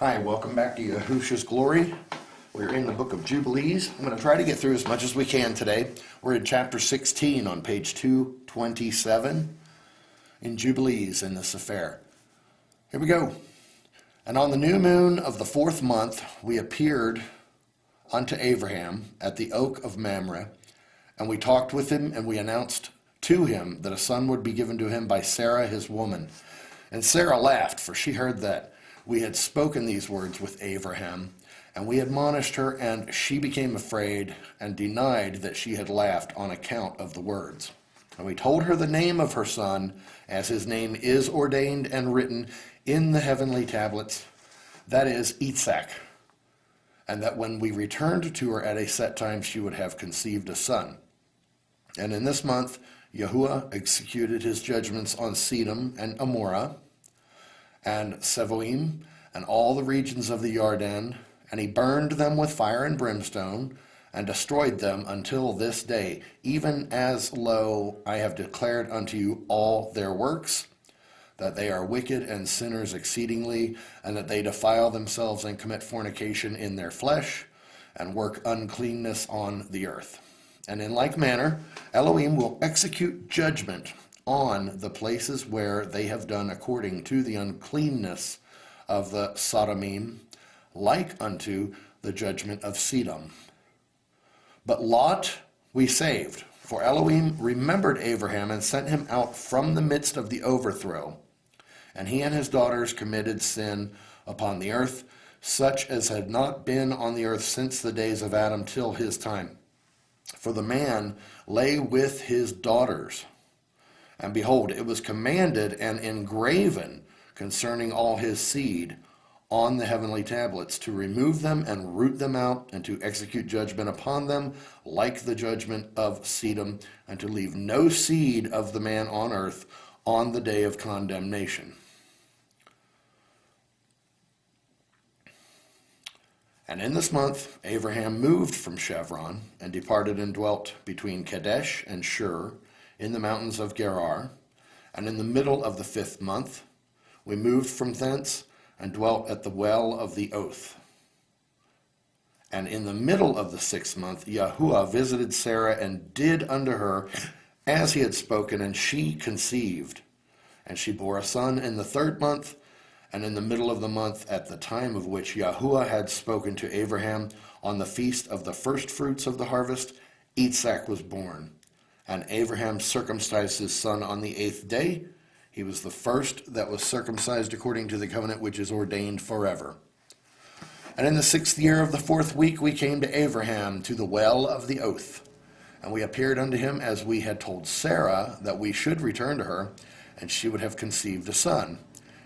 Hi, welcome back to Yehusha's Glory. We're in the book of Jubilees. I'm going to try to get through as much as we can today. We're in chapter 16 on page 227 in Jubilees in the Sefer. Here we go. And on the new moon of the 4th month, we appeared unto Abraham at the oak of Mamre, and we talked with him, and we announced to him that a son would be given to him by Sarah his woman. And Sarah laughed, for she heard that we had spoken these words with Abraham, and we admonished her, and she became afraid and denied that she had laughed on account of the words. And we told her the name of her son, as his name is ordained and written in the heavenly tablets, that is Yitzhak, and that when we returned to her at a set time, she would have conceived a son. And in this month, Yehusha executed his judgments on Sedom and Amorah, and Sevoim, and all the regions of the Yarden, and he burned them with fire and brimstone, and destroyed them until this day, even as, lo, I have declared unto you all their works, that they are wicked and sinners exceedingly, and that they defile themselves and commit fornication in their flesh, and work uncleanness on the earth. And in like manner, Elohim will execute judgment on the places where they have done according to the uncleanness of the Sodomim, like unto the judgment of Sedom. But Lot we saved, for Elohim remembered Abraham and sent him out from the midst of the overthrow. And he and his daughters committed sin upon the earth, such as had not been on the earth since the days of Adam till his time. For the man lay with his daughters. And behold, it was commanded and engraven concerning all his seed on the heavenly tablets, to remove them and root them out, and to execute judgment upon them, like the judgment of Sedom, and to leave no seed of the man on earth on the day of condemnation. And in this month, Abraham moved from Chevron, and departed and dwelt between Kadesh and Shur, in the mountains of Gerar. And in the middle of the 5th month, we moved from thence, and dwelt at the well of the oath. And in the middle of the 6th month, Yehusha visited Sarah, and did unto her as he had spoken, and she conceived. And she bore a son in the 3rd month, and in the middle of the month, at the time of which Yehusha had spoken to Abraham, on the feast of the firstfruits of the harvest, Yitzhak was born. And Abraham circumcised his son on the 8th day. He was the first that was circumcised according to the covenant which is ordained forever. And in the 6th year of the 4th week, we came to Abraham to the well of the oath. And we appeared unto him as we had told Sarah that we should return to her, and she would have conceived a son.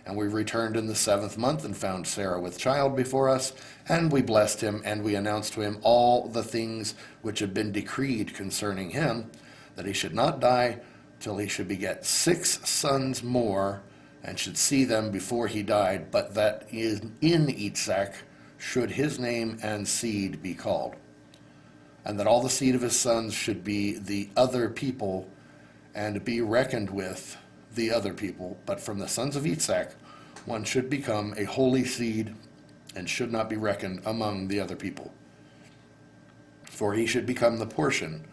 And we returned in the 7th month, and found Sarah with child before us, and we blessed him, and we announced to him all the things which had been decreed concerning him, that he should not die till he should beget 6 sons more, and should see them before he died, but that in Yitzhak should his name and seed be called, and that all the seed of his sons should be the other people, and be reckoned with the other people. But from the sons of Yitzhak one should become a holy seed, and should not be reckoned among the other people. For he should become the portion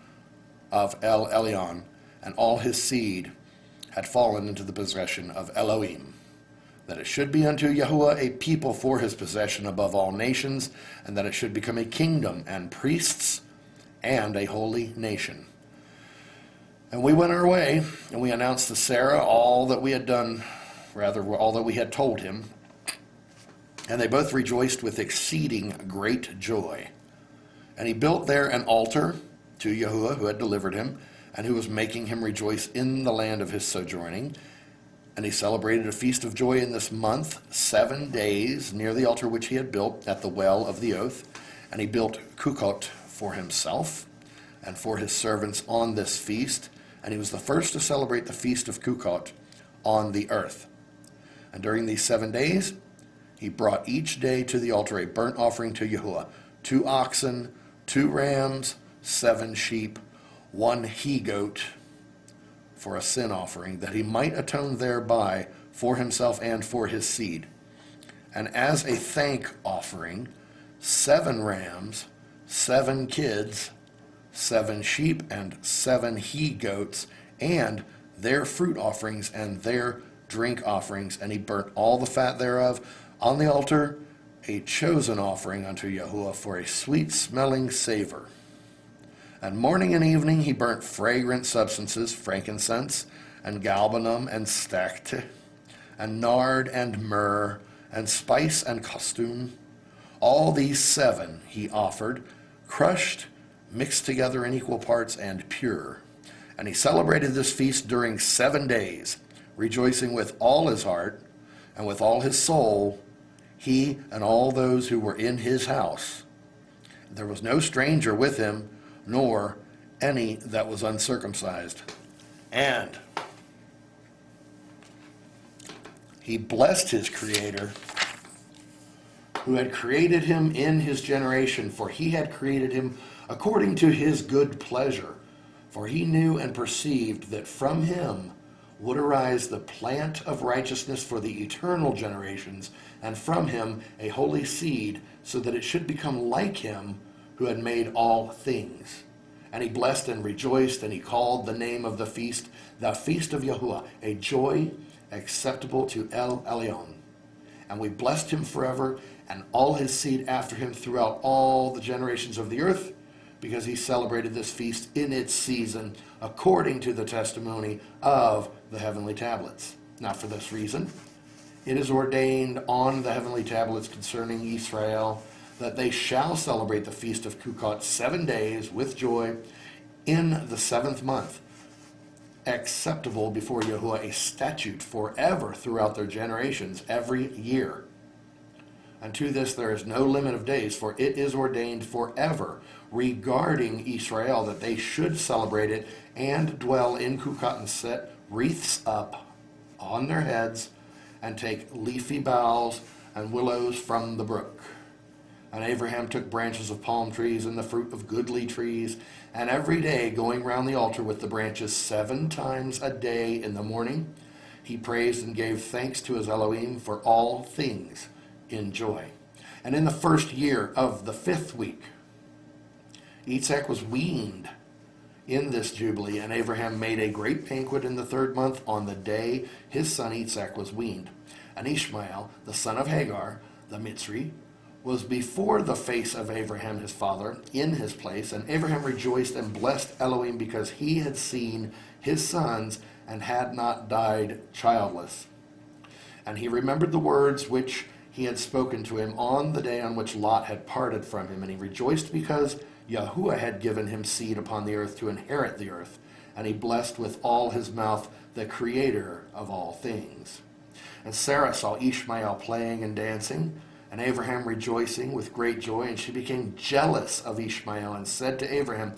of El Elyon, and all his seed had fallen into the possession of Elohim, that it should be unto Yehusha a people for his possession above all nations, and that it should become a kingdom and priests and a holy nation. And we went our way, and we announced to Sarah all that we had done, all that we had told him, and they both rejoiced with exceeding great joy. And he built there an altar to Yehusha, who had delivered him, and who was making him rejoice in the land of his sojourning. And he celebrated a feast of joy in this month, 7 days, near the altar which he had built at the well of the oath. And he built Kukot for himself and for his servants on this feast. And he was the first to celebrate the feast of Kukot on the earth. And during these 7 days, he brought each day to the altar a burnt offering to Yehusha, 2 oxen, 2 rams, 7 sheep, 1 he-goat for a sin offering, that he might atone thereby for himself and for his seed. And as a thank offering, 7 rams, 7 kids, 7 sheep, and 7 he-goats, and their fruit offerings and their drink offerings. And he burnt all the fat thereof on the altar, a chosen offering unto Yahuwah for a sweet-smelling savor. And morning and evening he burnt fragrant substances, frankincense, and galbanum, and stacte, and nard, and myrrh, and spice, and costume. All these 7 he offered, crushed, mixed together in equal parts, and pure. And he celebrated this feast during 7 days, rejoicing with all his heart and with all his soul, he and all those who were in his house. There was no stranger with him, nor any that was uncircumcised. And he blessed his Creator, who had created him in his generation, for he had created him according to his good pleasure. For he knew and perceived that from him would arise the plant of righteousness for the eternal generations, and from him a holy seed, so that it should become like him who had made all things. And he blessed and rejoiced, and he called the name of the feast of Yahuwah, a joy acceptable to El Elyon. And we blessed him forever, and all his seed after him throughout all the generations of the earth, because he celebrated this feast in its season, according to the testimony of the heavenly tablets. Now for this reason, it is ordained on the heavenly tablets concerning Israel, that they shall celebrate the feast of Sukkot 7 days with joy in the 7th month, acceptable before Yahuwah, a statute forever throughout their generations, every year. And to this there is no limit of days, for it is ordained forever regarding Israel, that they should celebrate it and dwell in Sukkot and set wreaths up on their heads and take leafy boughs and willows from the brook. And Abraham took branches of palm trees and the fruit of goodly trees, and every day going round the altar with the branches 7 times a day in the morning, he praised and gave thanks to his Elohim for all things in joy. And in the 1st year of the 5th week, Yitzhak was weaned in this Jubilee, and Abraham made a great banquet in the 3rd month on the day his son Yitzhak was weaned. And Ishmael, the son of Hagar, the Mitzri, was before the face of Abraham his father in his place, and Abraham rejoiced and blessed Elohim because he had seen his sons and had not died childless. And he remembered the words which he had spoken to him on the day on which Lot had parted from him, and he rejoiced because Yahuwah had given him seed upon the earth to inherit the earth, and he blessed with all his mouth the Creator of all things. And Sarah saw Ishmael playing and dancing, and Abraham rejoicing with great joy, and she became jealous of Ishmael and said to Abraham,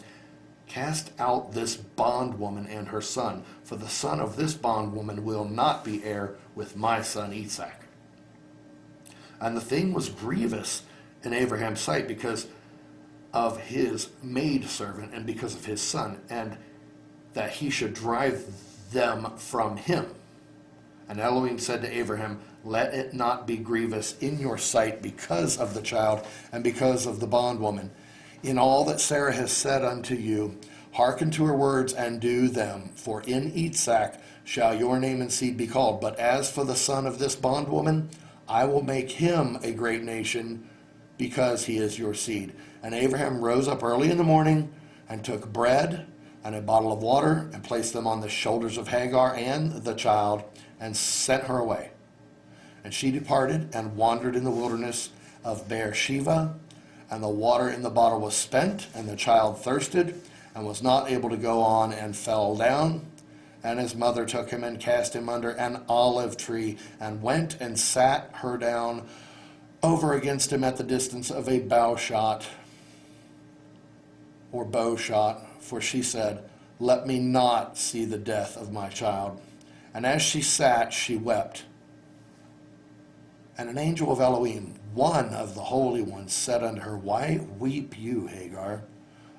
"Cast out this bondwoman and her son, for the son of this bondwoman will not be heir with my son Isaac." And the thing was grievous in Abraham's sight because of his maidservant and because of his son, and that he should drive them from him. And Elohim said to Abraham, "Let it not be grievous in your sight because of the child and because of the bondwoman. In all that Sarah has said unto you, hearken to her words and do them. For in Isaac shall your name and seed be called. But as for the son of this bondwoman, I will make him a great nation because he is your seed." And Abraham rose up early in the morning and took bread and a bottle of water and placed them on the shoulders of Hagar and the child and sent her away. And she departed and wandered in the wilderness of Beersheba, and the water in the bottle was spent, and the child thirsted and was not able to go on and fell down. And his mother took him and cast him under an olive tree and went and sat her down over against him at the distance of a bow shot, for she said, "Let me not see the death of my child." And as she sat, she wept. And an angel of Elohim, one of the holy ones, said unto her, "Why weep you, Hagar?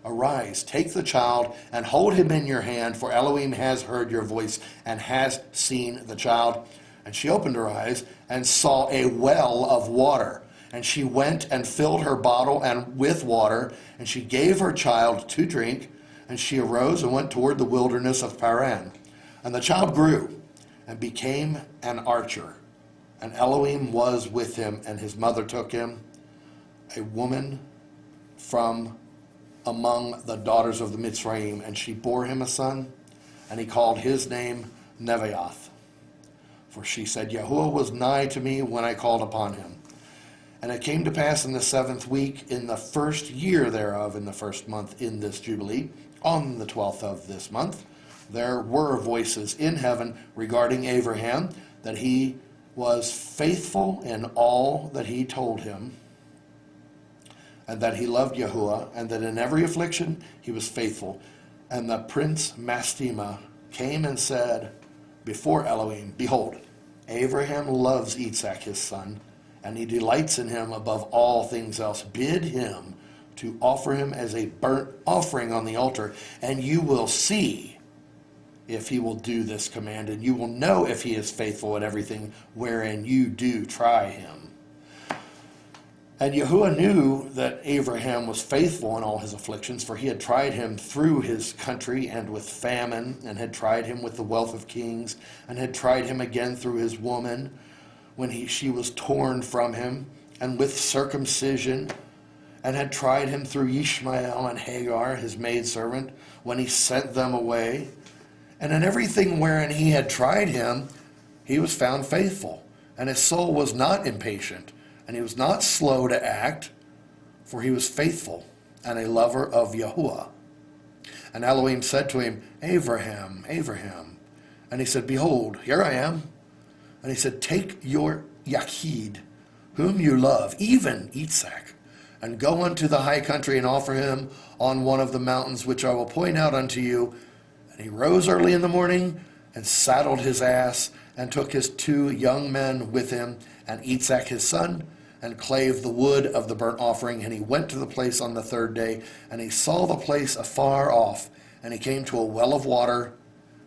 Arise, take the child, and hold him in your hand, for Elohim has heard your voice, and has seen the child. And she opened her eyes and saw a well of water. And she went and filled her bottle and with water, and she gave her child to drink. And she arose and went toward the wilderness of Paran. And the child grew and became an archer. And Elohim was with him, and his mother took him, a woman from among the daughters of the Mitzrayim, and she bore him a son, and he called his name Nebaioth. For she said, Yahuwah was nigh to me when I called upon him. And it came to pass in the 7th week, in the 1st year thereof, in the 1st month in this Jubilee, on the 12th of this month, there were voices in heaven regarding Abraham, that he was faithful in all that he told him, and that he loved Yahuwah, and that in every affliction he was faithful. And the prince Mastema came and said before Elohim, Behold, Abraham loves Isaac his son, and he delights in him above all things else. Bid him to offer him as a burnt offering on the altar, and you will see if he will do this command, and you will know if he is faithful in everything wherein you do try him. And Yahuwah knew that Abraham was faithful in all his afflictions, for he had tried him through his country and with famine, and had tried him with the wealth of kings, and had tried him again through his woman, when she was torn from him, and with circumcision, and had tried him through Ishmael and Hagar, his maidservant, when he sent them away. And in everything wherein he had tried him, he was found faithful, and his soul was not impatient, and he was not slow to act, for he was faithful and a lover of Yahuwah. And Elohim said to him, Abraham, Abraham. And he said, Behold, here I am. And he said, Take your Yachid, whom you love, even Isaac, and go unto the high country and offer him on one of the mountains which I will point out unto you. And he rose early in the morning and saddled his ass, and took his 2 young men with him, and Isaac his son, and clave the wood of the burnt offering. And he went to the place on the 3rd day, and he saw the place afar off, and he came to a well of water.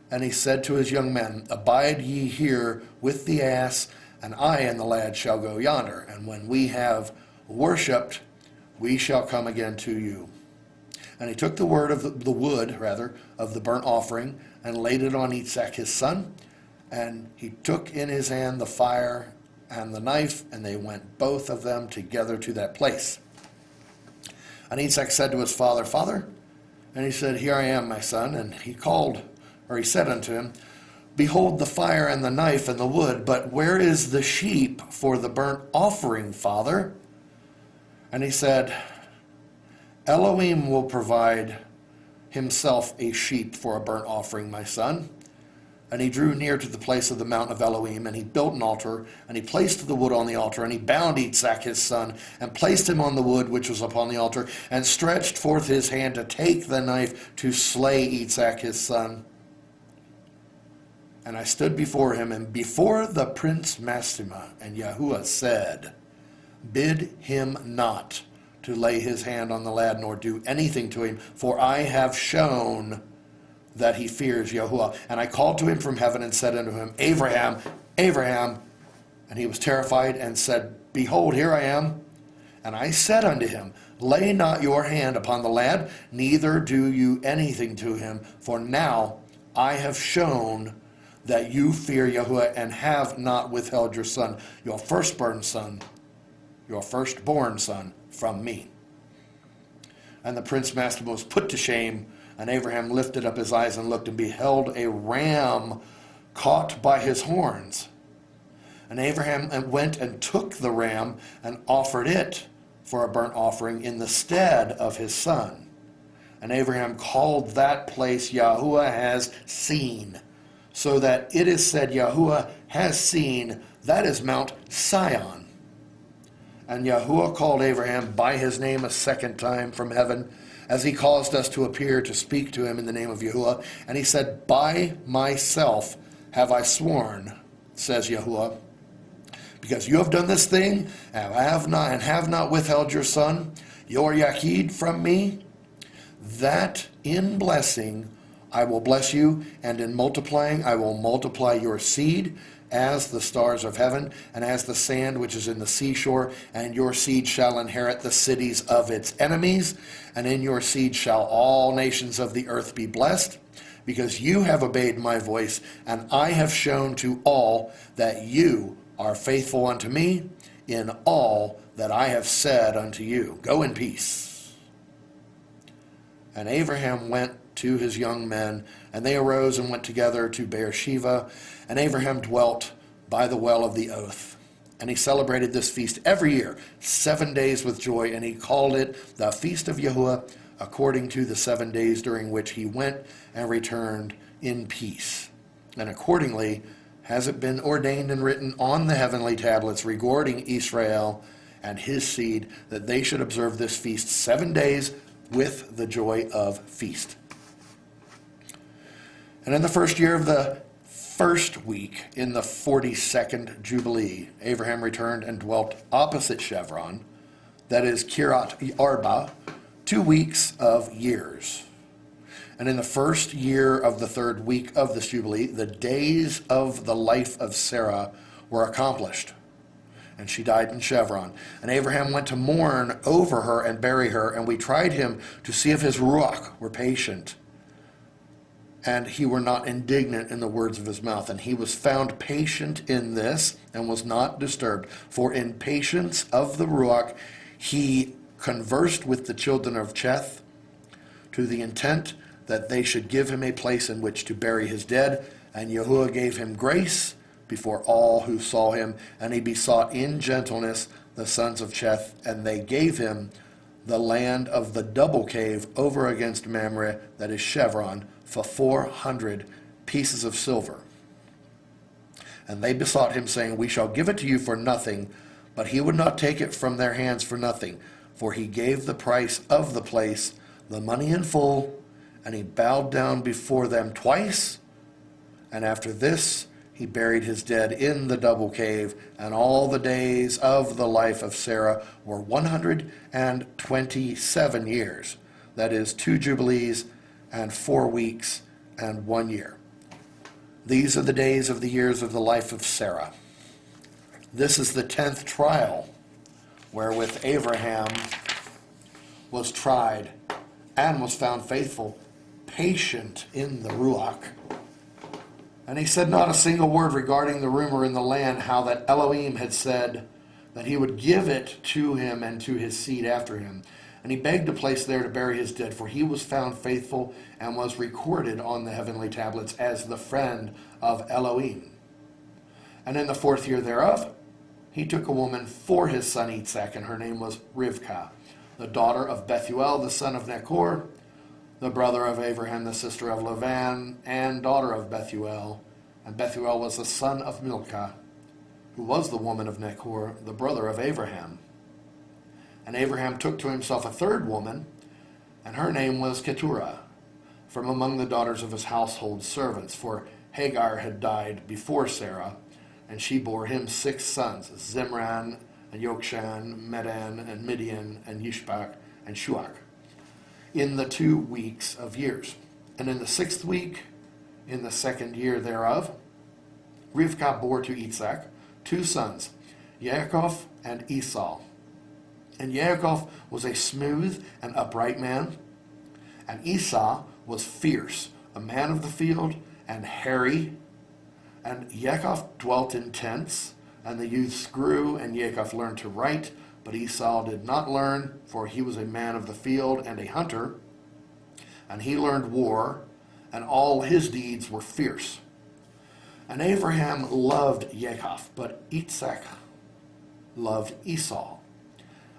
And he said to his young men, Abide ye here with the ass, and I and the lad shall go yonder. And when we have worshipped, we shall come again to you. And he took the wood of the burnt offering, and laid it on Isaac his son. And he took in his hand the fire and the knife, and they went both of them together to that place. And Isaac said to his father, Father, and he said, Here I am, my son. And he said unto him, Behold the fire and the knife and the wood, but where is the sheep for the burnt offering, father? And he said, Elohim will provide himself a sheep for a burnt offering, my son. And he drew near to the place of the mount of Elohim, and he built an altar, and he placed the wood on the altar, and he bound Isaac his son, and placed him on the wood which was upon the altar, and stretched forth his hand to take the knife to slay Isaac his son. And I stood before him, and before the prince Mastema, and Yahuwah said, Bid him not to lay his hand on the lad, nor do anything to him, for I have shown that he fears Yahuwah. And I called to him from heaven and said unto him, Abraham, Abraham. And he was terrified and said, Behold, here I am. And I said unto him, Lay not your hand upon the lad, neither do you anything to him, for now I have shown that you fear Yahuwah, and have not withheld your son, your firstborn son, from me. And the prince Mastema was put to shame. And Abraham lifted up his eyes and looked, and beheld a ram caught by his horns. And Abraham went and took the ram, and offered it for a burnt offering in the stead of his son. And Abraham called that place Yahuwah has seen, so that it is said, Yahuwah has seen, that is Mount Sion. And Yahuwah called Abraham by his name a 2nd time from heaven, as he caused us to appear to speak to him in the name of Yahuwah. And he said, By myself have I sworn, says Yahuwah, because you have done this thing, and have not withheld your son, your Yachid, from me, that in blessing I will bless you, and in multiplying I will multiply your seed as the stars of heaven, and as the sand which is in the seashore. And your seed shall inherit the cities of its enemies, and in your seed shall all nations of the earth be blessed, because you have obeyed my voice, and I have shown to all that you are faithful unto me in all that I have said unto you. Go in peace. And Abraham went to his young men, and they arose and went together to Beersheba, and Abraham dwelt by the well of the oath. And he celebrated this feast every year, 7 days with joy, and he called it the Feast of Yehusha, according to the 7 days during which he went and returned in peace. And accordingly has it been ordained and written on the heavenly tablets regarding Israel and his seed, that they should observe this feast 7 days with the joy of feast. And in the first year of the first week, in the 42nd Jubilee, Abraham returned and dwelt opposite Chevron, that is Kiryat Arba, 2 weeks of years. And in the first year of the third week of this Jubilee, the days of the life of Sarah were accomplished, and she died in Chevron. And Abraham went to mourn over her and bury her, and we tried him to see if his ruach were patient, and he were not indignant in the words of his mouth. And he was found patient in this, and was not disturbed. For in patience of the ruach he conversed with the children of Cheth, to the intent that they should give him a place in which to bury his dead. And Yehusha gave him grace before all who saw him, and he besought in gentleness the sons of Cheth, and they gave him the land of the double cave over against Mamre, that is Chevron, for 400 pieces of silver. And they besought him, saying, we shall give it to you for nothing. But he would not take it from their hands for nothing, for he gave the price of the place, the money in full, and he bowed down before them twice. And after this he buried his dead in the double cave. And all the days of the life of Sarah were 127 years. That is 2 Jubilees and 4 weeks and 1 year. These are the days of the years of the life of Sarah. This is the 10th trial wherewith Abraham was tried and was found faithful, patient in the ruach. And he said not a single word regarding the rumor in the land, how that Elohim had said that he would give it to him and to his seed after him. And he begged a place there to bury his dead, for he was found faithful and was recorded on the heavenly tablets as the friend of Elohim. And in the 4th year thereof, he took a woman for his son Isaac, and her name was Rivkah, the daughter of Bethuel, the son of Nechor, the brother of Abraham, the sister of Lavan, and daughter of Bethuel. And Bethuel was the son of Milcah, who was the woman of Nechor, the brother of Abraham. And Abraham took to himself a third woman, and her name was Keturah, from among the daughters of his household servants. For Hagar had died before Sarah, and she bore him 6 sons, Zimran, and Yokshan, Medan, and Midian, and Yishbak, and Shuach, in the 2 weeks of years. And in the 6th week, in the 2nd year thereof, Rivkah bore to Isaac 2 sons, Yaakov and Esau. And Yaakov was a smooth and upright man, and Esau was fierce, a man of the field, and hairy. And Yaakov dwelt in tents, and the youths grew, and Yaakov learned to write, but Esau did not learn, for he was a man of the field and a hunter, and he learned war, and all his deeds were fierce. And Abraham loved Yaakov, but Isaac loved Esau.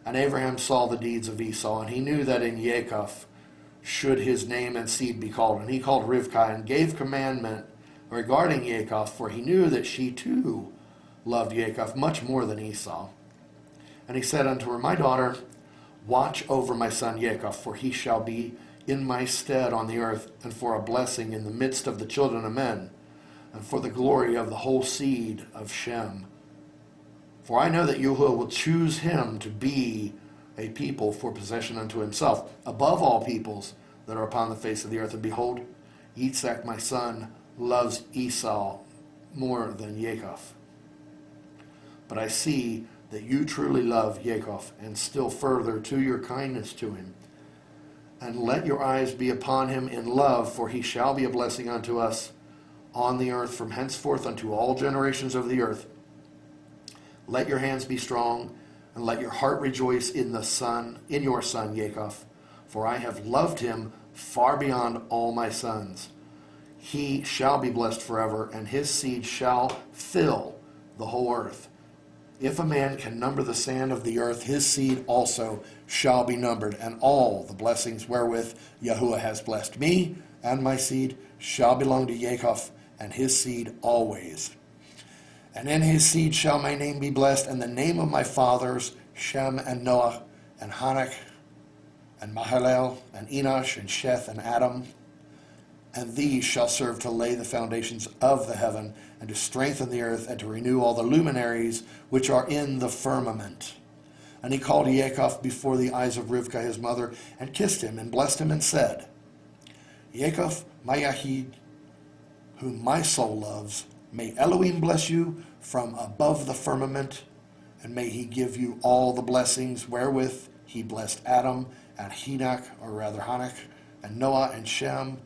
And Abraham saw the deeds of Esau, and he knew that in Yaakov should his name and seed be called. And he called Rivkah and gave commandment regarding Yaakov, for he knew that she too loved Yaakov much more than Esau. And he said unto her, my daughter, watch over my son Yaakov, for he shall be in my stead on the earth, and for a blessing in the midst of the children of men, and for the glory of the whole seed of Shem. For I know that Yehusha will choose him to be a people for possession unto himself, above all peoples that are upon the face of the earth. And behold, Isaac my son loves Esau more than Yaakov. But I see that you truly love Yaakov, and still further to your kindness to him. And let your eyes be upon him in love, for he shall be a blessing unto us on the earth from henceforth unto all generations of the earth. Let your hands be strong, and let your heart rejoice in your son Yaakov, for I have loved him far beyond all my sons. He shall be blessed forever, and his seed shall fill the whole earth. If a man can number the sand of the earth, his seed also shall be numbered, and all the blessings wherewith Yahuwah has blessed me and my seed shall belong to Yaakov and his seed always. And in his seed shall my name be blessed, and the name of my fathers, Shem and Noah and Hanok and Mahalalel and Enosh and Sheth and Adam. And these shall serve to lay the foundations of the heaven, and to strengthen the earth, and to renew all the luminaries which are in the firmament. And he called Yaakov before the eyes of Rivkah his mother, and kissed him, and blessed him, and said, Yaakov, my Yahid, whom my soul loves, may Elohim bless you from above the firmament, and may he give you all the blessings wherewith he blessed Adam, and Hanok, and Noah, and Shem,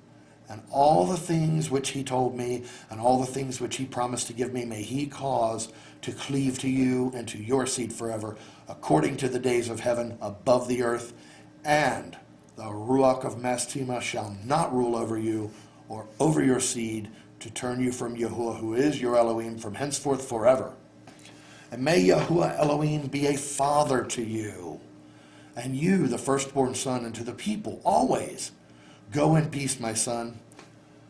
and all the things which he told me, and all the things which he promised to give me, may he cause to cleave to you and to your seed forever, according to the days of heaven above the earth. And the Ruach of Mastema shall not rule over you or over your seed, to turn you from Yahuwah, who is your Elohim, from henceforth forever. And may Yahuwah Elohim be a father to you, and you the firstborn son, and to the people always. Go in peace, my son.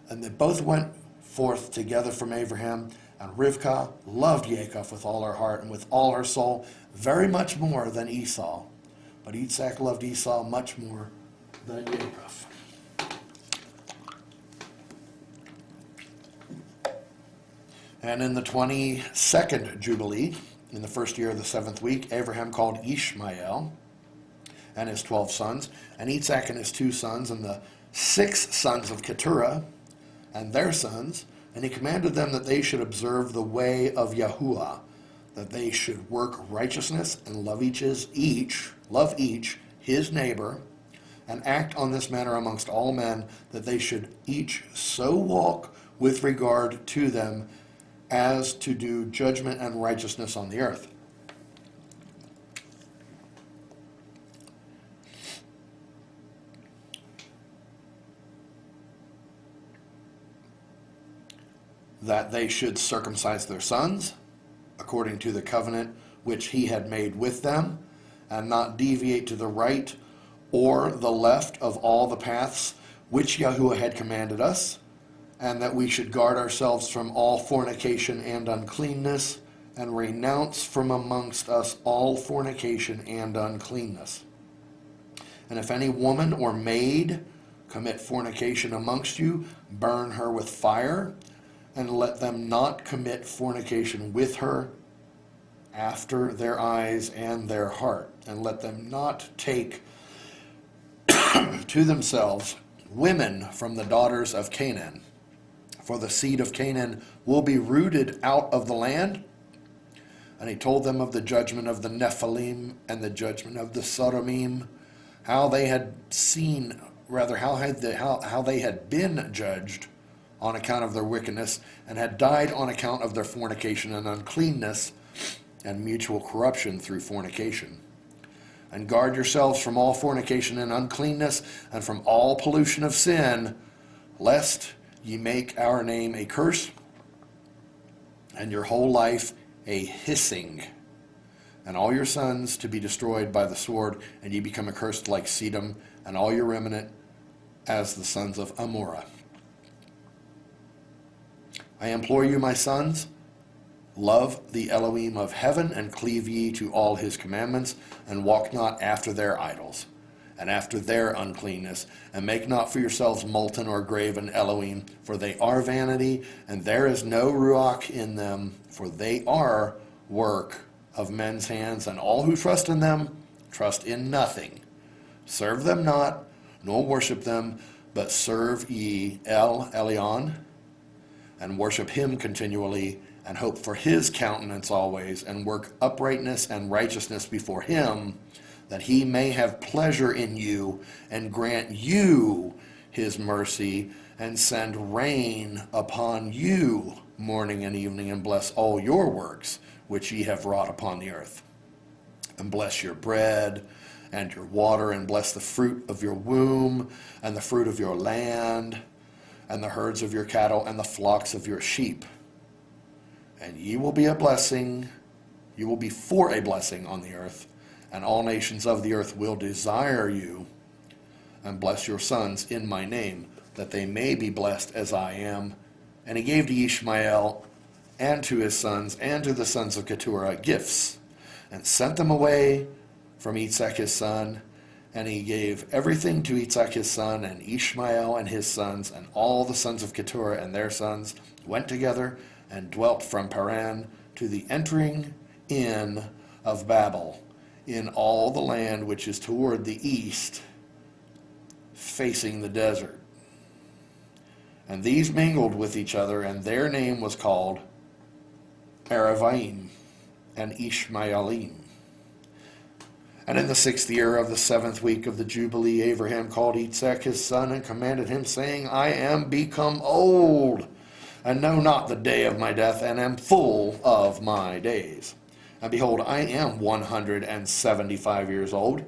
And they both went forth together from Abraham, and Rivkah loved Yaakov with all her heart and with all her soul, very much more than Esau. But Isaac loved Esau much more than Yaakov. And in the 22nd Jubilee, in the first year of the 7th week, Abraham called Ishmael and his 12 sons, and Isaac and his 2 sons, and the 6 sons of Keturah and their sons, and he commanded them that they should observe the way of Yahuwah, that they should work righteousness and love each his neighbor, and act on this manner amongst all men, that they should each so walk with regard to them as to do judgment and righteousness on the earth. That they should circumcise their sons, according to the covenant which he had made with them, and not deviate to the right or the left of all the paths which Yahuwah had commanded us, and that we should guard ourselves from all fornication and uncleanness, and renounce from amongst us all fornication and uncleanness. And if any woman or maid commit fornication amongst you, burn her with fire, and let them not commit fornication with her after their eyes and their heart, and let them not take to themselves women from the daughters of Canaan, for the seed of Canaan will be rooted out of the land. And he told them of the judgment of the Nephilim and the judgment of the Sodomim, how they had been judged on account of their wickedness, and had died on account of their fornication and uncleanness and mutual corruption through fornication. And guard yourselves from all fornication and uncleanness, and from all pollution of sin, lest ye make our name a curse, and your whole life a hissing, and all your sons to be destroyed by the sword, and ye become accursed like Sedom, and all your remnant as the sons of Amorah. I implore you, my sons, love the Elohim of heaven, and cleave ye to all his commandments, and walk not after their idols, and after their uncleanness, and make not for yourselves molten or graven Elohim, for they are vanity, and there is no ruach in them, for they are work of men's hands, and all who trust in them trust in nothing. Serve them not, nor worship them, but serve ye El Elyon, and worship him continually, and hope for his countenance always, and work uprightness and righteousness before him, that he may have pleasure in you, and grant you his mercy, and send rain upon you morning and evening, and bless all your works which ye have wrought upon the earth. And bless your bread and your water, and bless the fruit of your womb, and the fruit of your land, and the herds of your cattle, and the flocks of your sheep. And ye will be a blessing, you will be for a blessing on the earth, and all nations of the earth will desire you, and bless your sons in my name, that they may be blessed as I am. And he gave to Ishmael and to his sons and to the sons of Keturah gifts, and sent them away from Isaac his son. And he gave everything to Isaac his son, and Ishmael and his sons, and all the sons of Keturah and their sons went together and dwelt from Paran to the entering in of Babel, in all the land which is toward the east, facing the desert. And these mingled with each other, and their name was called Aravaim and Ishmaelim. And in the 6th year of the 7th week of the Jubilee, Abraham called Isaac his son, and commanded him, saying, I am become old, and know not the day of my death, and am full of my days. And behold, I am 175 years old.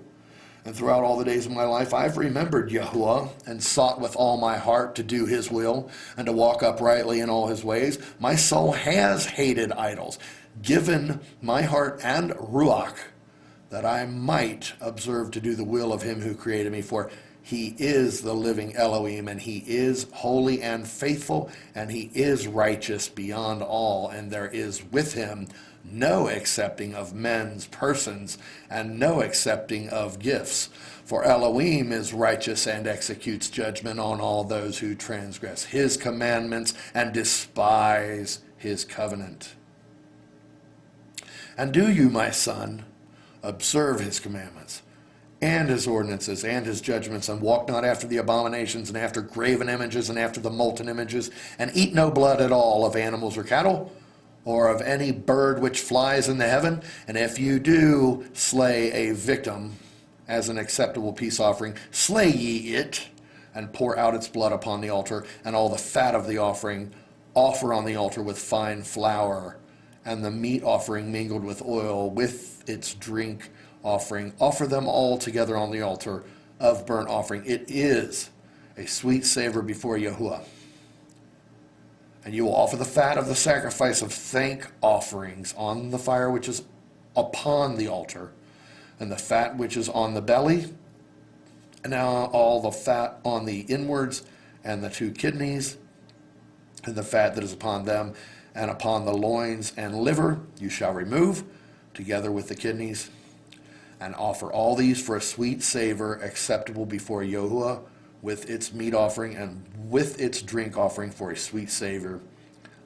And throughout all the days of my life I've remembered Yahuwah, and sought with all my heart to do his will, and to walk uprightly in all his ways. My soul has hated idols, given my heart and ruach, that I might observe to do the will of him who created me. For he is the living Elohim, and he is holy and faithful, and he is righteous beyond all, and there is with him no accepting of men's persons, and no accepting of gifts. For Elohim is righteous, and executes judgment on all those who transgress his commandments and despise his covenant. And do you, my son, observe his commandments, and his ordinances, and his judgments, and walk not after the abominations, and after graven images, and after the molten images, and eat no blood at all of animals or cattle, or of any bird which flies in the heaven. And if you do slay a victim as an acceptable peace offering, slay ye it, and pour out its blood upon the altar, and all the fat of the offering offer on the altar with fine flour, and the meat offering mingled with oil, with its drink offering. Offer them all together on the altar of burnt offering. It is a sweet savor before Yahuwah. And you will offer the fat of the sacrifice of thank offerings on the fire which is upon the altar, and the fat which is on the belly, and now all the fat on the inwards, and the 2 kidneys, and the fat that is upon them, and upon the loins and liver you shall remove, together with the kidneys, and offer all these for a sweet savor acceptable before Yahuwah, with its meat offering and with its drink offering for a sweet savor,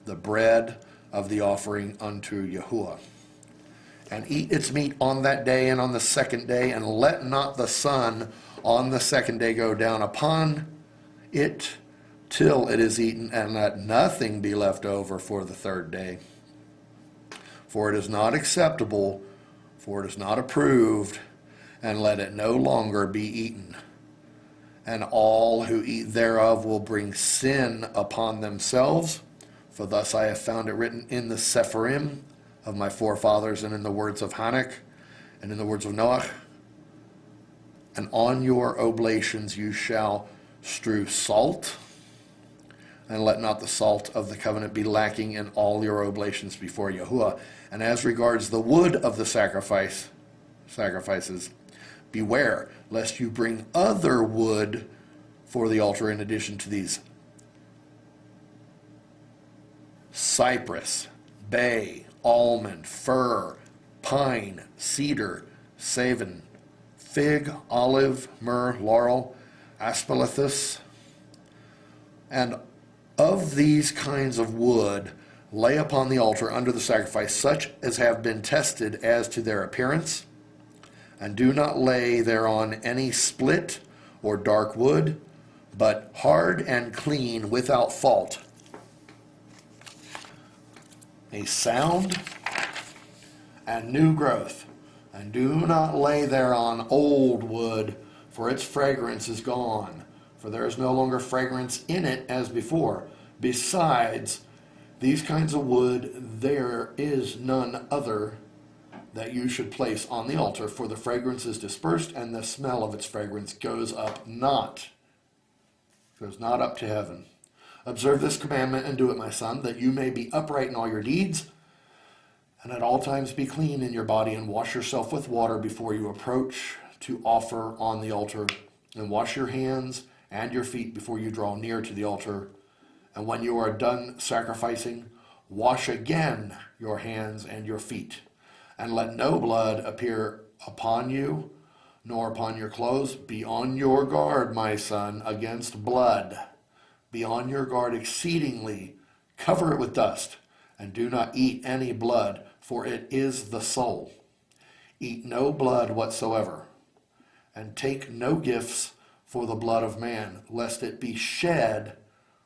the bread of the offering unto Yahuwah. And eat its meat on that day and on the 2nd day, and let not the sun on the 2nd day go down upon it till it is eaten, and let nothing be left over for the 3rd day. For it is not acceptable, for it is not approved, and let it no longer be eaten. And all who eat thereof will bring sin upon themselves, for thus I have found it written in the Sepharim of my forefathers, and in the words of Hanukkah, and in the words of Noach. And on your oblations you shall strew salt, and let not the salt of the covenant be lacking in all your oblations before Yahuwah. And as regards the wood of the sacrifices, beware lest you bring other wood for the altar in addition to these: cypress, bay, almond, fir, pine, cedar, savin, fig, olive, myrrh, laurel, aspalathus. And of these kinds of wood lay upon the altar under the sacrifice such as have been tested as to their appearance, and do not lay thereon any split or dark wood, but hard and clean without fault. a sound and new growth. And do not lay thereon old wood, for its fragrance is gone, for there is no longer fragrance in it as before. Besides these kinds of wood, there is none other that you should place on the altar, for the fragrance is dispersed, and the smell of its fragrance goes not up to heaven. Observe this commandment and do it, my son, that you may be upright in all your deeds, and at all times be clean in your body, and wash yourself with water before you approach to offer on the altar, and wash your hands and your feet before you draw near to the altar. And when you are done sacrificing, wash again your hands and your feet, and let no blood appear upon you, nor upon your clothes. Be on your guard, my son, against blood. Be on your guard exceedingly. Cover it with dust, and do not eat any blood, for it is the soul. Eat no blood whatsoever, and take no gifts for the blood of man, lest it be shed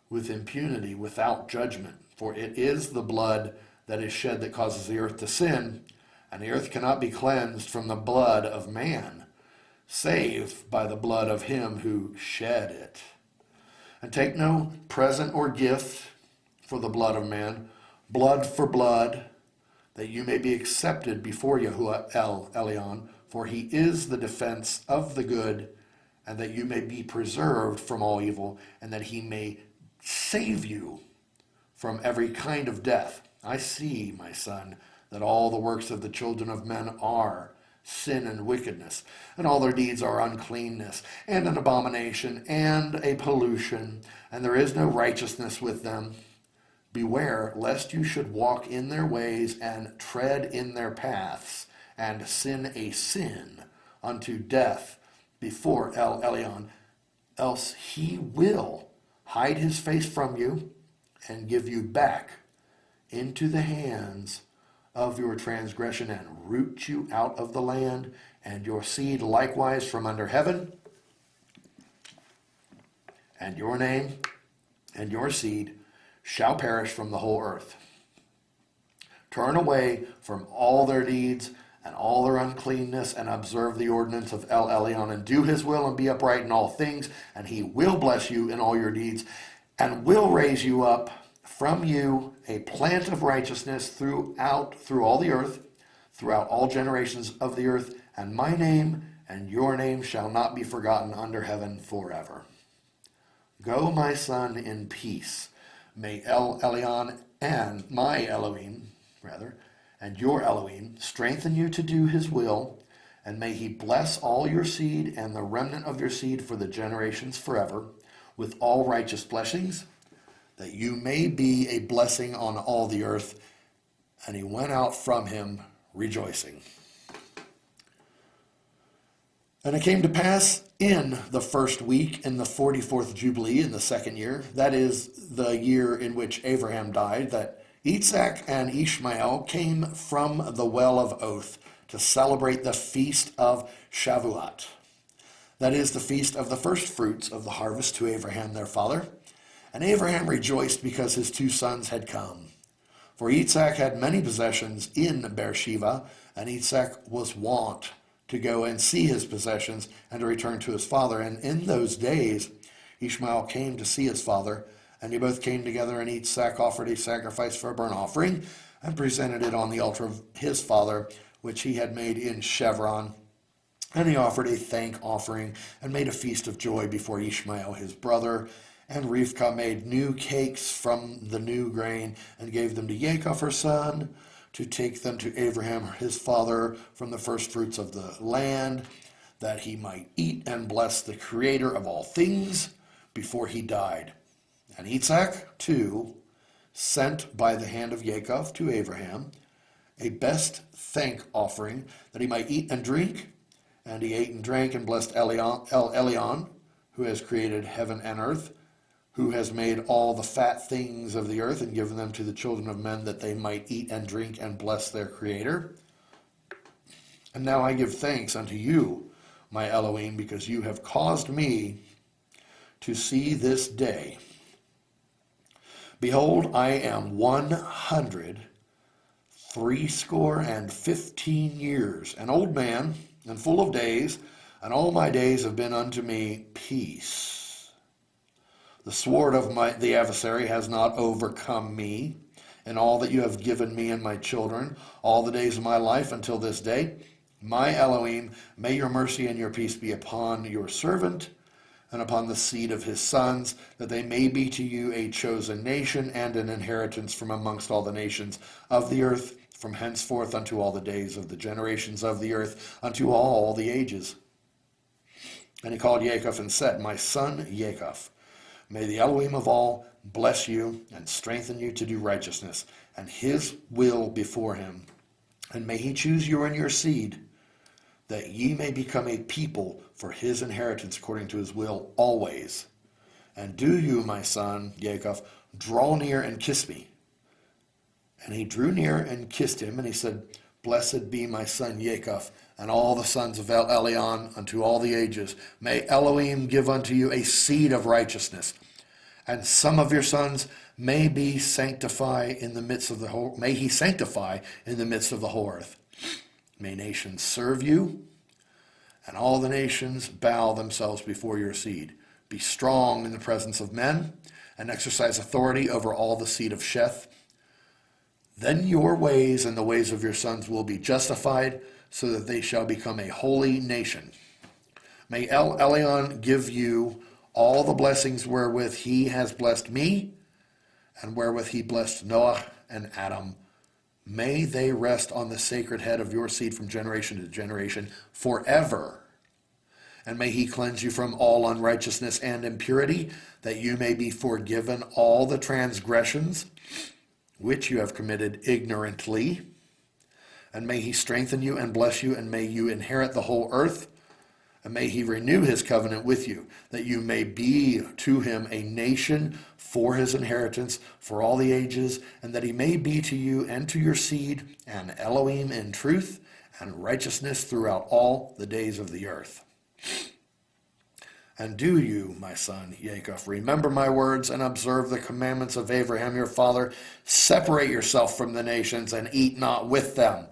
with impunity without judgment. For it is the blood that is shed that causes the earth to sin, and the earth cannot be cleansed from the blood of man, save by the blood of him who shed it. And take no present or gift for the blood of man, blood for blood, that you may be accepted before Yehusha El Elyon, for he is the defense of the good, and that you may be preserved from all evil, and that he may save you from every kind of death. I see, my son, that all the works of the children of men are sin and wickedness, and all their deeds are uncleanness, and an abomination, and a pollution, and there is no righteousness with them. Beware, lest you should walk in their ways, and tread in their paths, and sin a sin unto death before El Elyon, else he will hide his face from you, and give you back into the hands of your transgression, and root you out of the land, and your seed likewise from under heaven, and your name and your seed shall perish from the whole earth. Turn away from all their deeds and all their uncleanness, and observe the ordinance of El Elyon, and do his will, and be upright in all things, and he will bless you in all your deeds, and will raise you up from you a plant of righteousness through all the earth, throughout all generations of the earth, and my name and your name shall not be forgotten under heaven forever. Go, my son, in peace. May El Elyon and my Elohim, and your Elohim strengthen you to do his will, and may he bless all your seed and the remnant of your seed for the generations forever, with all righteous blessings, that you may be a blessing on all the earth. And he went out from him rejoicing. And it came to pass in the first week, in the 44th Jubilee, in the second year, that is the year in which Abraham died, that Isaac and Ishmael came from the well of oath to celebrate the feast of Shavuot. That is the feast of the first fruits of the harvest to Abraham their father. And Abraham rejoiced because his two sons had come. For Isaac had many possessions in Beersheba, and Isaac was wont to go and see his possessions and to return to his father. And in those days Ishmael came to see his father, and they both came together, and Isaac offered a sacrifice for a burnt offering and presented it on the altar of his father, which he had made in Chevron. And he offered a thank offering and made a feast of joy before Ishmael his brother. And Rivkah made new cakes from the new grain and gave them to Jacob her son, to take them to Abraham his father from the first fruits of the land, that he might eat and bless the Creator of all things before he died. And Isaac, too, sent by the hand of Jacob to Abraham a best thank offering, that he might eat and drink. And he ate and drank and blessed El Elyon, who has created heaven and earth, who has made all the fat things of the earth and given them to the children of men, that they might eat and drink and bless their Creator. And now I give thanks unto you, my Elohim, because you have caused me to see this day. Behold, I am 100 threescore and 15 years, an old man, and full of days, and all my days have been unto me peace. The sword of the adversary has not overcome me, in all that you have given me and my children, all the days of my life until this day. My Elohim, may your mercy and your peace be upon your servant, and upon the seed of his sons, that they may be to you a chosen nation and an inheritance from amongst all the nations of the earth, from henceforth unto all the days of the generations of the earth, unto all the ages. And he called Yaakov and said, My son Yaakov, may the Elohim of all bless you and strengthen you to do righteousness, and his will before him. And may he choose you and your seed, that ye may become a people for his inheritance according to his will always. And do you, my son Yaakov, draw near and kiss me. And he drew near and kissed him, and he said, Blessed be my son Yaakov, and all the sons of Elion unto all the ages. May Elohim give unto you a seed of righteousness, and some of your sons may he sanctify in the midst of the whole earth. May nations serve you, and all the nations bow themselves before your seed. Be strong in the presence of men, and exercise authority over all the seed of Sheth. Then your ways and the ways of your sons will be justified, so that they shall become a holy nation. May Elion give you all the blessings wherewith he has blessed me, and wherewith he blessed Noah and Adam. May they rest on the sacred head of your seed from generation to generation forever. And may he cleanse you from all unrighteousness and impurity, that you may be forgiven all the transgressions which you have committed ignorantly. And may he strengthen you and bless you, and may you inherit the whole earth. And may he renew his covenant with you, that you may be to him a nation for his inheritance for all the ages, and that he may be to you and to your seed an Elohim in truth and righteousness throughout all the days of the earth. And do you, my son Yaakov, remember my words and observe the commandments of Abraham your father. Separate yourself from the nations and eat not with them.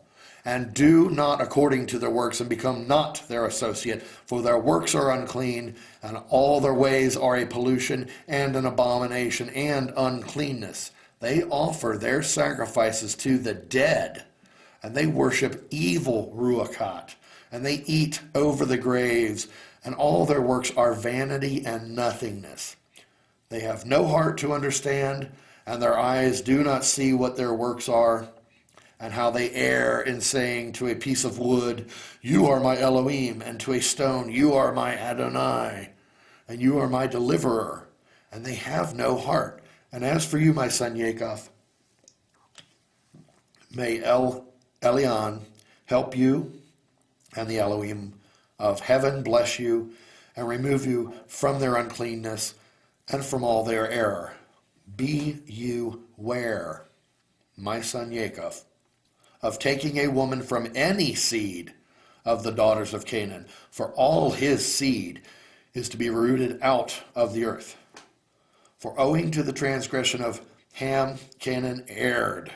And do not according to their works, and become not their associate, for their works are unclean, and all their ways are a pollution and an abomination and uncleanness. They offer their sacrifices to the dead, and they worship evil ruachat, and they eat over the graves, and all their works are vanity and nothingness. They have no heart to understand, and their eyes do not see what their works are, and how they err in saying to a piece of wood, You are my Elohim, and to a stone, You are my Adonai, and You are my deliverer. And they have no heart. And as for you, my son Yaakov, may Elion help you, and the Elohim of heaven bless you, and remove you from their uncleanness and from all their error. Be you ware, my son Yaakov, of taking a woman from any seed of the daughters of Canaan, for all his seed is to be rooted out of the earth. For owing to the transgression of Ham, Canaan erred,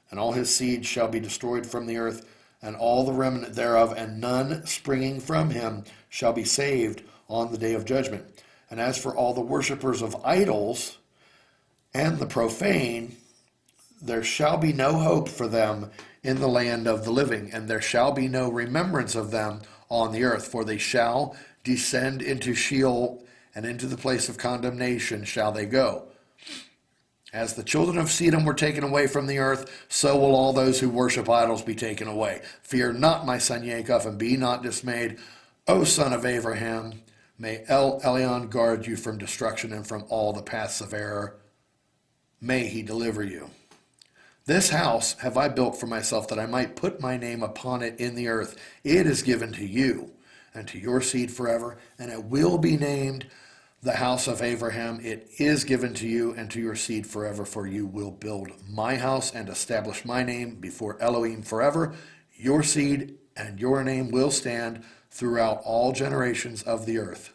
and all his seed shall be destroyed from the earth, and all the remnant thereof, and none springing from him shall be saved on the day of judgment. And as for all the worshippers of idols and the profane, there shall be no hope for them in the land of the living, and there shall be no remembrance of them on the earth, for they shall descend into Sheol, and into the place of condemnation shall they go. As the children of Sedom were taken away from the earth, so will all those who worship idols be taken away. Fear not, my son Yaakov, and be not dismayed, O son of Abraham. May Elion guard you from destruction and from all the paths of error. May he deliver you. This house have I built for myself, that I might put my name upon it in the earth. It is given to you and to your seed forever, and it will be named the house of Abraham. It is given to you and to your seed forever, for you will build my house and establish my name before Elohim forever. Your seed and your name will stand throughout all generations of the earth.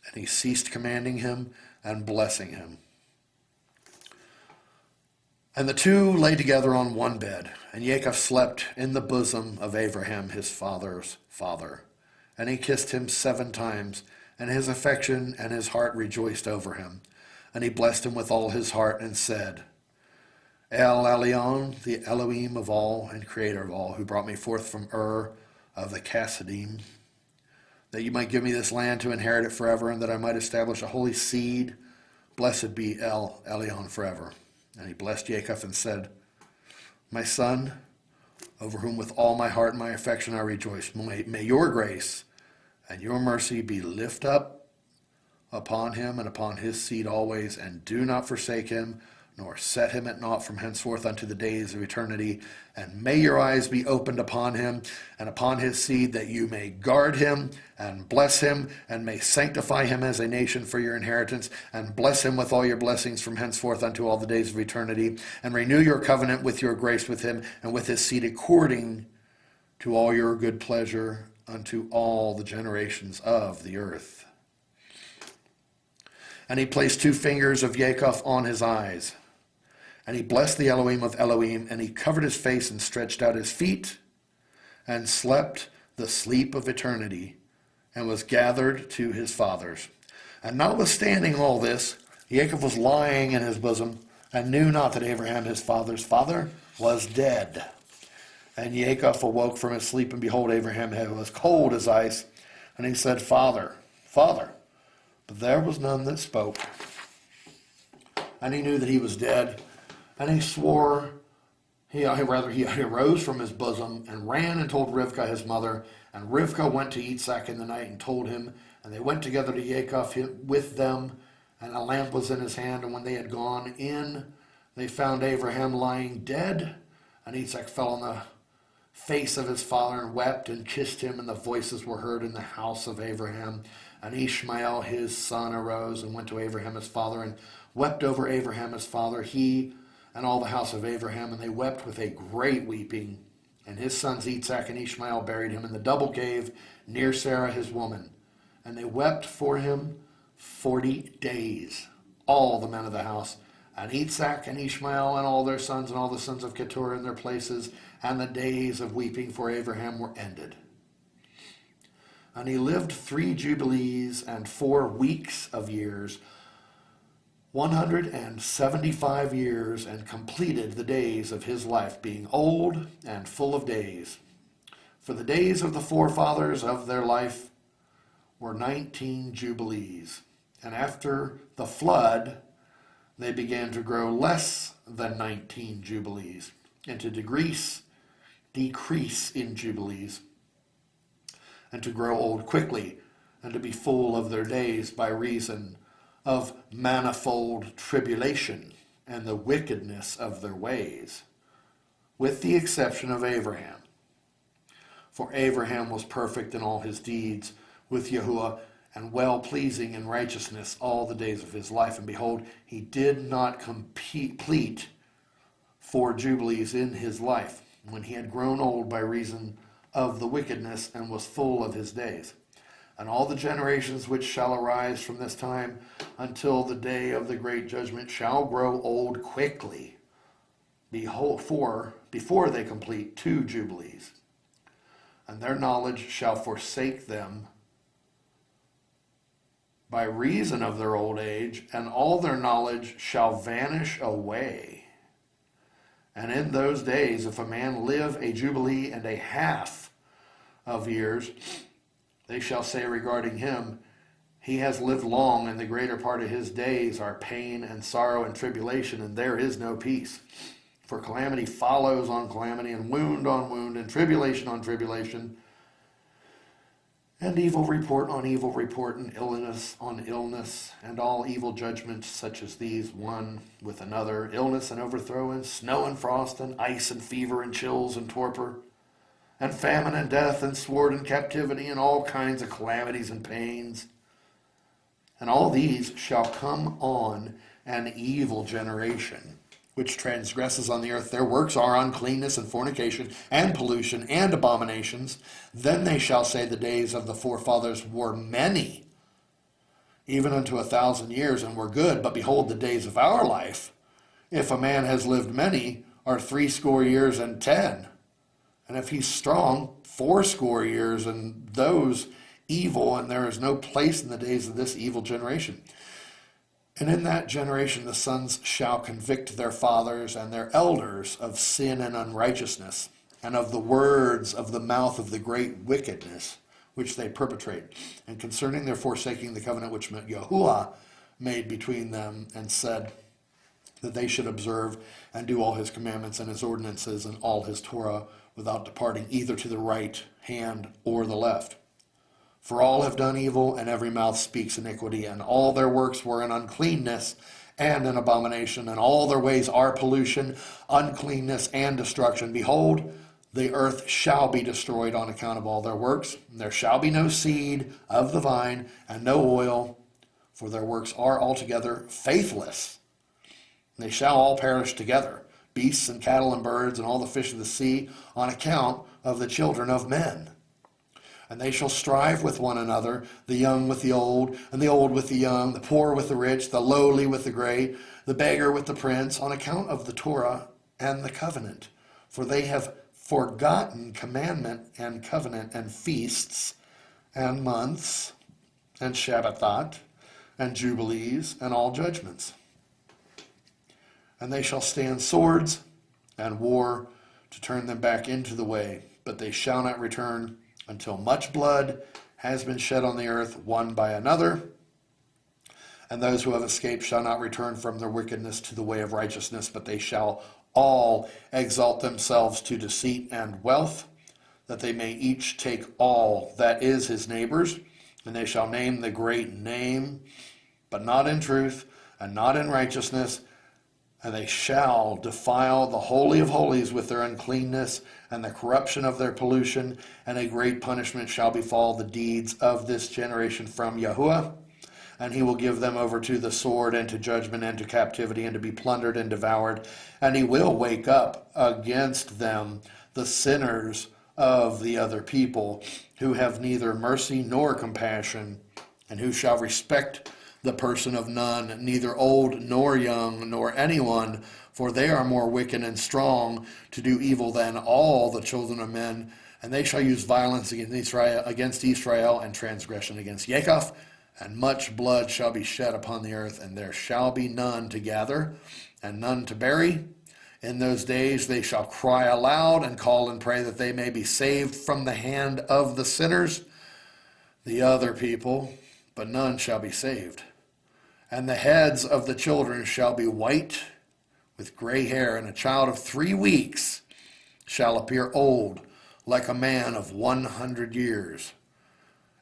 And he ceased commanding him and blessing him. And the two lay together on one bed, and Jacob slept in the bosom of Abraham his father's father. And he kissed him 7 times, and his affection and his heart rejoiced over him. And he blessed him with all his heart and said, El Elyon, the Elohim of all and creator of all, who brought me forth from Ur of the Chassidim, that you might give me this land to inherit it forever, and that I might establish a holy seed. Blessed be El Elyon forever. And he blessed Jacob and said, My son, over whom with all my heart and my affection I rejoice, may your grace and your mercy be lift up upon him and upon his seed always, and do not forsake him, nor set him at naught from henceforth unto the days of eternity. And may your eyes be opened upon him and upon his seed, that you may guard him and bless him, and may sanctify him as a nation for your inheritance, and bless him with all your blessings from henceforth unto all the days of eternity, and renew your covenant with your grace with him and with his seed, according to all your good pleasure unto all the generations of the earth. And he placed 2 fingers of Jacob on his eyes. And he blessed the Elohim of Elohim, and he covered his face and stretched out his feet, and slept the sleep of eternity, and was gathered to his fathers. And notwithstanding all this, Jacob was lying in his bosom, and knew not that Abraham his father's father was dead. And Jacob awoke from his sleep, and behold, Abraham was cold as ice. And he said, Father, Father. But there was none that spoke. And he knew that he was dead. And he swore, he arose from his bosom and ran and told Rivkah his mother. And Rivkah went to Yitzhak in the night and told him. And they went together to Jacob with them. And a lamp was in his hand. And when they had gone in, they found Abraham lying dead. And Yitzhak fell on the face of his father and wept and kissed him. And the voices were heard in the house of Abraham. And Ishmael his son arose and went to Abraham his father and wept over Abraham his father, he and all the house of Abraham. And they wept with a great weeping. And his sons Yitzhak and Ishmael buried him in the double cave near Sarah his woman. And they wept for him 40 days, all the men of the house. And Yitzhak and Ishmael and all their sons and all the sons of Keturah in their places. And the days of weeping for Abraham were ended. And he lived 3 jubilees and 4 weeks of years, 175 years, and completed the days of his life, being old and full of days. For the days of the forefathers of their life were 19 jubilees. And after the flood, they began to grow less than 19 jubilees, and to decrease in jubilees, and to grow old quickly, and to be full of their days by reason of manifold tribulation and the wickedness of their ways, with the exception of Abraham. For Abraham was perfect in all his deeds with Yehusha, and well-pleasing in righteousness all the days of his life. And behold, he did not complete 4 jubilees in his life, when he had grown old by reason of the wickedness, and was full of his days. And all the generations which shall arise from this time until the day of the great judgment shall grow old quickly, before they complete 2 jubilees. And their knowledge shall forsake them by reason of their old age, and all their knowledge shall vanish away. And in those days, if a man live a jubilee and a half of years, they shall say regarding him, he has lived long, and the greater part of his days are pain and sorrow and tribulation, and there is no peace. For calamity follows on calamity, and wound on wound, and tribulation on tribulation, and evil report on evil report, and illness on illness, and all evil judgments such as these, one with another, illness and overthrow, and snow and frost, and ice and fever, and chills and torpor, and famine and death, and sword and captivity, and all kinds of calamities and pains. And all these shall come on an evil generation, which transgresses on the earth. Their works are uncleanness and fornication and pollution and abominations. Then they shall say the days of the forefathers were many, even unto 1,000 years, and were good. But behold, the days of our life If a man has lived many, are 80 years and 10. And if he's strong, 80 years, and those evil, and there is no place in the days of this evil generation. And in that generation the sons shall convict their fathers and their elders of sin and unrighteousness, and of the words of the mouth of the great wickedness which they perpetrate, and concerning their forsaking the covenant which Yehusha made between them, and said that they should observe and do all his commandments and his ordinances and all his Torah, without departing either to the right hand or the left. For all have done evil, and every mouth speaks iniquity, and all their works were in uncleanness and in abomination, and all their ways are pollution, uncleanness, and destruction. Behold, the earth shall be destroyed on account of all their works, and there shall be no seed of the vine, and no oil, for their works are altogether faithless. They shall all perish together, beasts and cattle and birds, and all the fish of the sea, on account of the children of men. And they shall strive with one another, the young with the old, and the old with the young, the poor with the rich, the lowly with the great, the beggar with the prince, on account of the Torah and the covenant. For they have forgotten commandment and covenant and feasts and months and Shabbatot and Jubilees and all judgments. And they shall stand swords and war to turn them back into the way, but they shall not return until much blood has been shed on the earth, one by another. And those who have escaped shall not return from their wickedness to the way of righteousness, but they shall all exalt themselves to deceit and wealth, that they may each take all that is his neighbor's. And they shall name the great name, but not in truth and not in righteousness. And they shall defile the Holy of Holies with their uncleanness and the corruption of their pollution, and a great punishment shall befall the deeds of this generation from Yehusha. And he will give them over to the sword and to judgment and to captivity, and to be plundered and devoured. And he will wake up against them the sinners of the other people, who have neither mercy nor compassion, and who shall respect the person of none, neither old nor young, nor anyone, for they are more wicked and strong to do evil than all the children of men. And they shall use violence against Israel, and transgression against Jacob, and much blood shall be shed upon the earth, and there shall be none to gather, and none to bury. In those days they shall cry aloud and call and pray, that they may be saved from the hand of the sinners, the other people, but none shall be saved. And the heads of the children shall be white with gray hair, and a child of 3 weeks shall appear old like a man of 100 years.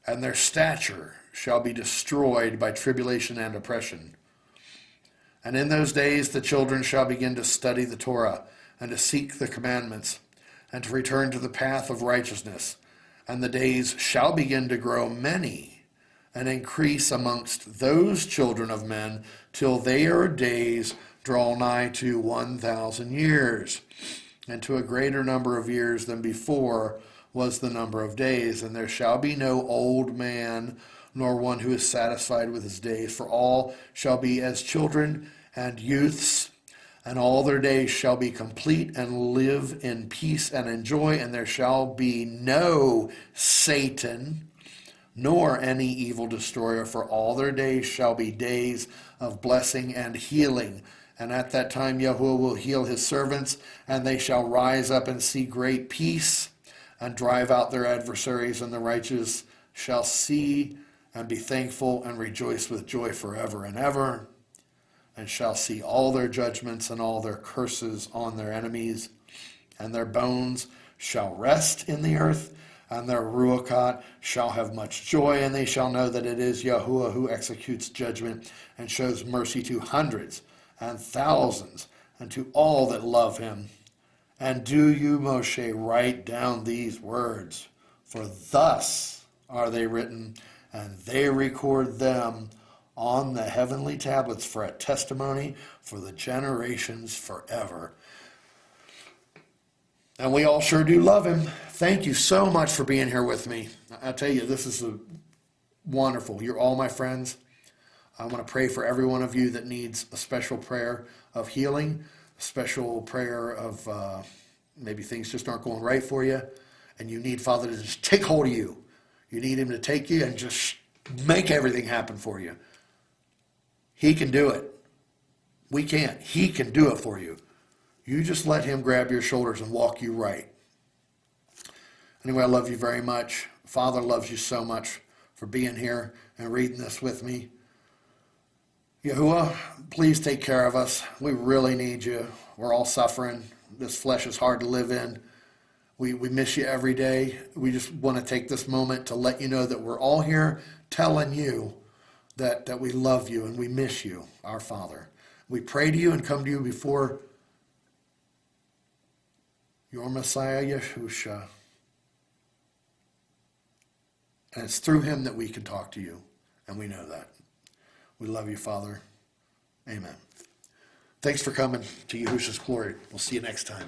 And their stature shall be destroyed by tribulation and oppression. And in those days the children shall begin to study the Torah, and to seek the commandments, and to return to the path of righteousness. And the days shall begin to grow many, and increase amongst those children of men, till their days draw nigh to 1,000 years. And to a greater number of years than before was the number of days. And there shall be no old man, nor one who is satisfied with his days, for all shall be as children and youths, and all their days shall be complete, and live in peace and in joy. And there shall be no Satan, nor any evil destroyer, for all their days shall be days of blessing and healing. And at that time Yahweh will heal his servants, and they shall rise up and see great peace, and drive out their adversaries, and the righteous shall see and be thankful, and rejoice with joy forever and ever, and shall see all their judgments and all their curses on their enemies. And their bones shall rest in the earth, and their ruachot shall have much joy, and they shall know that it is Yahuwah who executes judgment and shows mercy to hundreds and thousands, and to all that love him. And do you, Moshe, write down these words, for thus are they written, and they record them on the heavenly tablets for a testimony for the generations forever. And we all sure do love him. Thank you so much for being here with me. I tell you, this is wonderful. You're all my friends. I want to pray for every one of you that needs a special prayer of healing, a special prayer of maybe things just aren't going right for you, and you need Father to just take hold of you. You need him to take you and just make everything happen for you. He can do it. We can't. He can do it for you. You just let him grab your shoulders and walk you right. Anyway, I love you very much. Father loves you so much for being here and reading this with me. Yahuwah, please take care of us. We really need you. We're all suffering. This flesh is hard to live in. We miss you every day. We just want to take this moment to let you know that we're all here telling you that we love you and we miss you, our Father. We pray to you and come to you before your Messiah, Yehusha. And it's through him that we can talk to you, and we know that. We love you, Father. Amen. Thanks for coming to Yehusha's Glory. We'll see you next time.